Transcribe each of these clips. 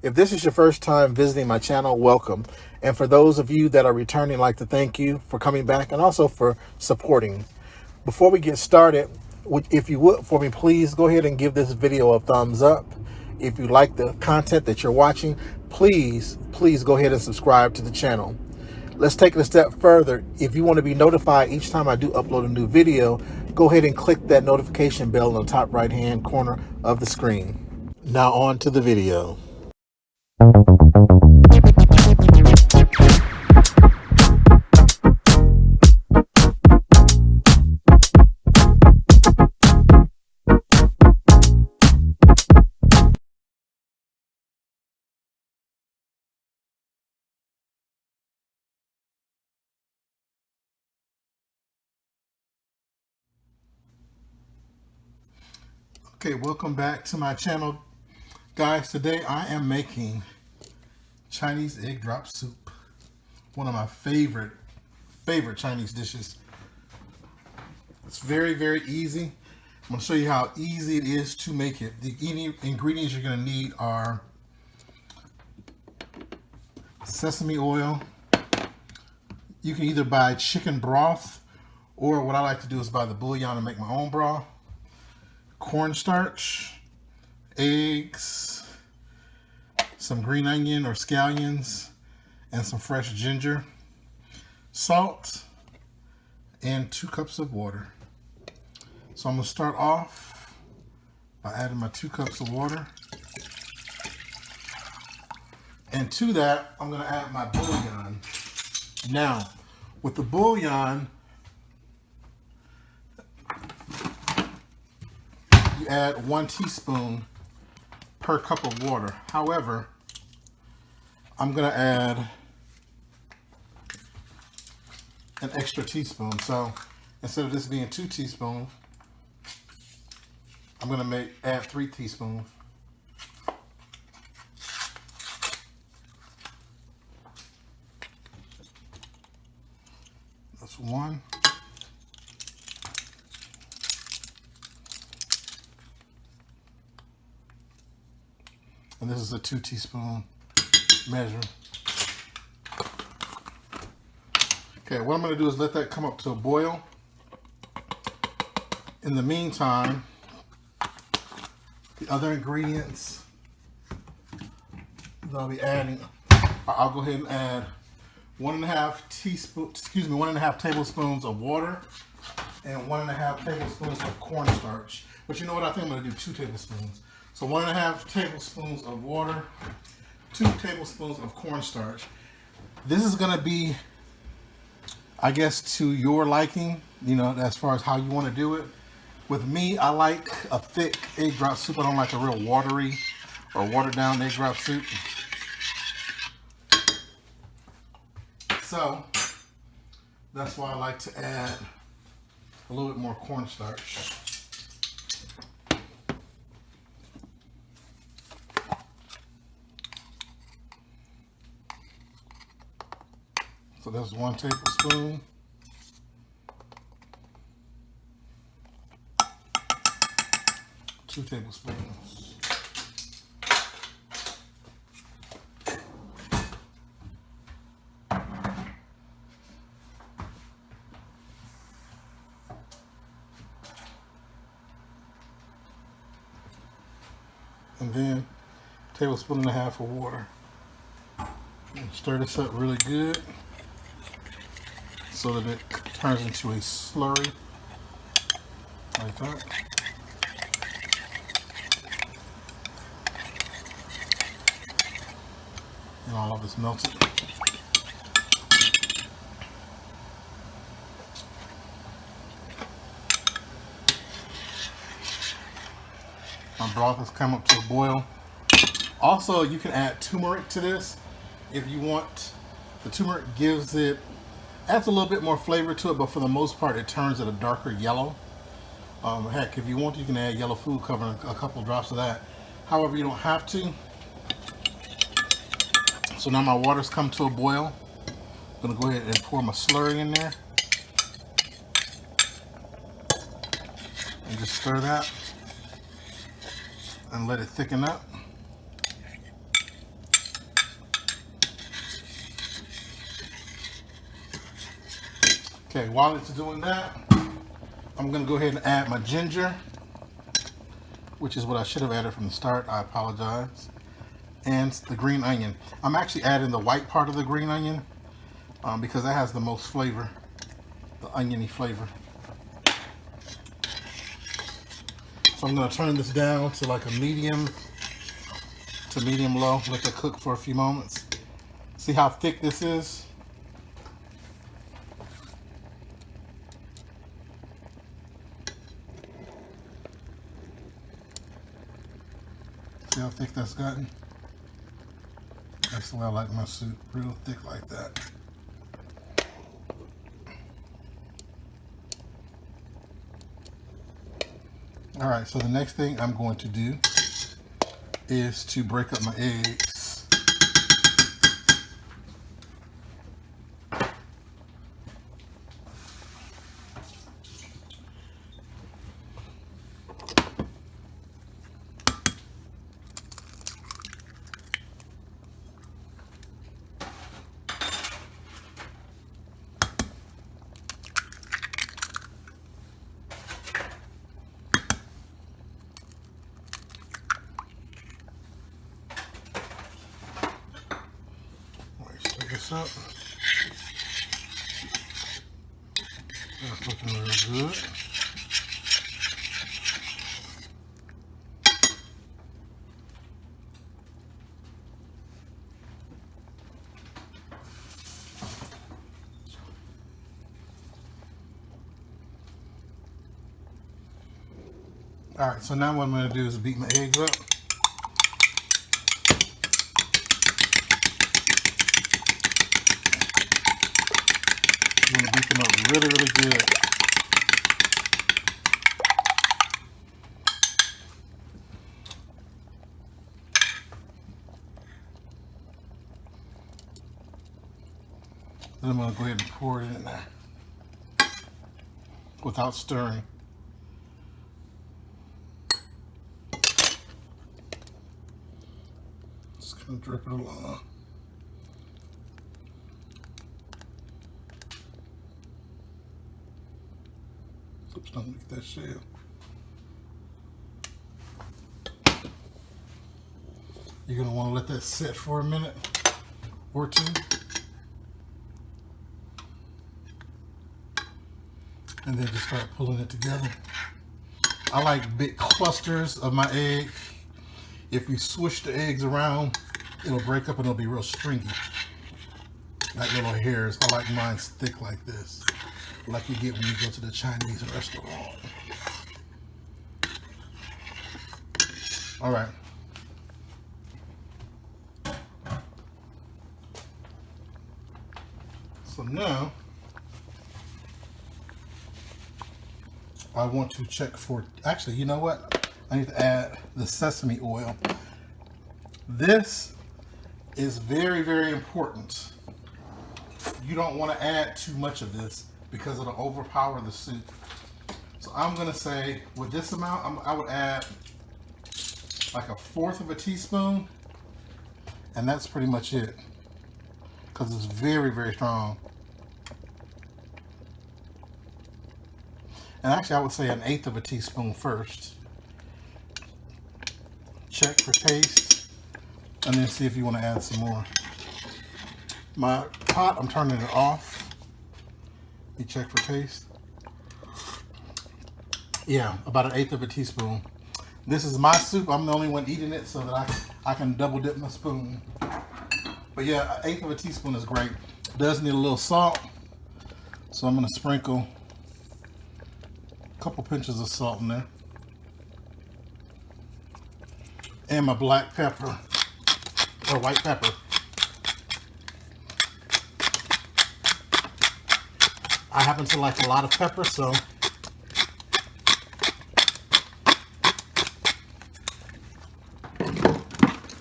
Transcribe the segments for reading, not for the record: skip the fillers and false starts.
If this is your first time visiting my channel, welcome. And for those of you that are returning, I'd like to thank you for coming back and also for supporting. Before we get started, if you would for me, please go ahead and give this video a thumbs up. If you like the content that you're watching, please go ahead and subscribe to the channel. Let's take it a step further. If you want to be notified each time I do upload a new video, go ahead and click that notification bell in the top right hand corner of the screen. Now on to the video. Okay, welcome back to my channel. Guys, today I am making Chinese egg drop soup. One of my favorite Chinese dishes. It's very easy. I'm going to show you how easy it is to make it. The ingredients you're going to need are sesame oil. You can either buy chicken broth, or what I like to do is buy the bullion and make my own broth. Cornstarch, eggs, some green onion or scallions, and some fresh ginger, salt, and 2 cups of water. So I'm going to start off by adding my 2 cups of water. And to that, I'm going to add my bullion. Now, with the bullion, you add 1 teaspoon per cup of water. However, I'm going to add an extra teaspoon. So instead of this being 2 teaspoons, I'm going to add 3 teaspoons. That's 1. And this is a 2 teaspoon measure. Okay, what I'm going to do is let that come up to a boil. In the meantime, the other ingredients that I'll be adding, I'll go ahead and add 1.5 tablespoons of water and 1.5 tablespoons of cornstarch. But you know what? I think I'm going to do 2 tablespoons. So 1.5 tablespoons of water, 2 tablespoons of cornstarch. This is going to be, I guess, to your liking, you know, as far as how you want to do it. With me, I like a thick egg drop soup. I don't like a real watery or watered down egg drop soup. So that's why I like to add a little bit more cornstarch. So that's 1 tablespoon. Two tablespoons. And then 1.5 tablespoons of water. And stir this up really good so that it turns into a slurry like that. And all of this melted. My broth has come up to a boil. Also, you can add turmeric to this if you want. The turmeric adds a little bit more flavor to it, but for the most part, it turns it a darker yellow. Heck, if you want, you can add yellow food coloring, a couple drops of that. However, you don't have to. So now my water's come to a boil. I'm gonna go ahead and pour my slurry in there. And just stir that. And let it thicken up. Okay, while it's doing that, I'm gonna go ahead and add my ginger, which is what I should have added from the start. I apologize. And the green onion. I'm actually adding the white part of the green onion because that has the most flavor, the oniony flavor. So I'm gonna turn this down to like a medium to medium low. Let that cook for a few moments. See how thick this is? See how thick that's gotten? That's the way I like my soup, real thick like that. All right, so the next thing I'm going to do is to break up my eggs. This up. That's looking really good. All right, so now what I'm going to do is beat my eggs up. I'm going to beat them up really, really good. Then I'm going to go ahead and pour it in there without stirring. Just kind of drip it along. Oops, don't make that shell. You're going to want to let that sit for a minute or two. And then just start pulling it together. I like big clusters of my egg. If you swish the eggs around, it'll break up and it'll be real stringy. Like little hairs. I like mine thick like this. Like you get when you go to the Chinese restaurant. All right. So now, I want to check for, actually, you know what? I need to add the sesame oil. This is very, very important. You don't want to add too much of this because it'll overpower the soup. So I'm going to say with this amount, I would add like 1/4 teaspoon, and that's pretty much it because it's very, very strong. And actually I would say 1/8 teaspoon first. Check for taste and then see if you want to add some more. My pot, I'm turning it off. You check for taste. Yeah, about 1/8 teaspoon. This is my soup. I'm the only one eating it so that I can double dip my spoon. But yeah, 1/8 teaspoon is great. It does need a little salt. So I'm gonna sprinkle a couple pinches of salt in there. And my black pepper, or white pepper. I happen to like a lot of pepper, so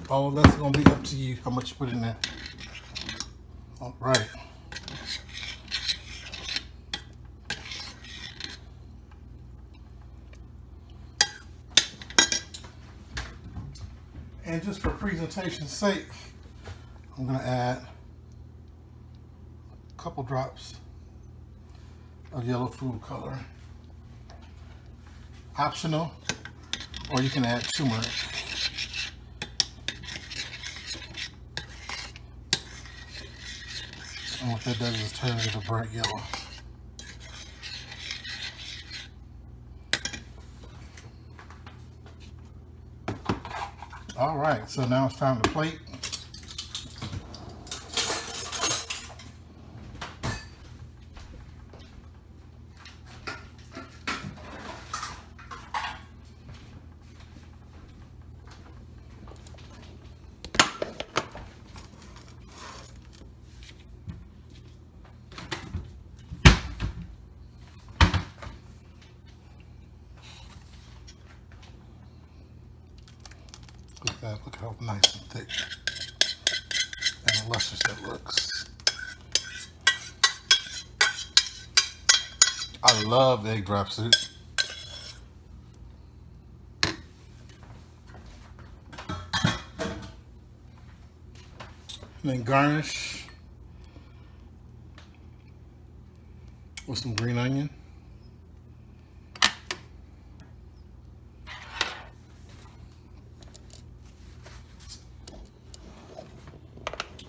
all of that's gonna be up to you how much you put in there. All right. And just for presentation's sake, I'm gonna add a couple drops of yellow food color. Optional, or you can add turmeric. And what that does is turn it a bright yellow. All right, so now it's time to plate. Look how nice and thick and luscious that looks. I love egg drop soup. And then garnish with some green onion.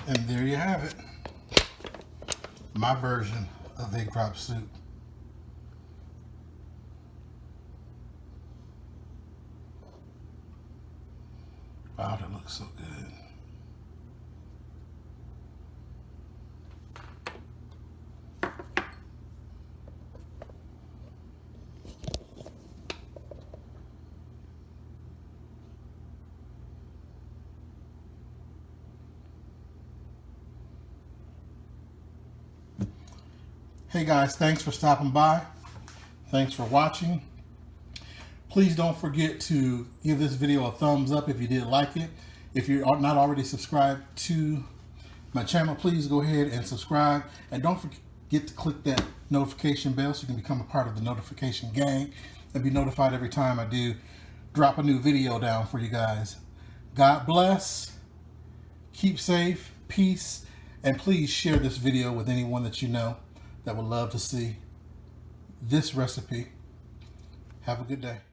And there you have it. My version of egg drop soup. Wow, that looks so good. Hey guys, thanks for stopping by. Thanks for watching. Please don't forget to give this video a thumbs up if you did like it. If you're not already subscribed to my channel, please go ahead and subscribe. And don't forget to click that notification bell so you can become a part of the notification gang and be notified every time I do drop a new video down for you guys. God bless. Keep safe. Peace. And please share this video with anyone that you know that would love to see this recipe. Have a good day.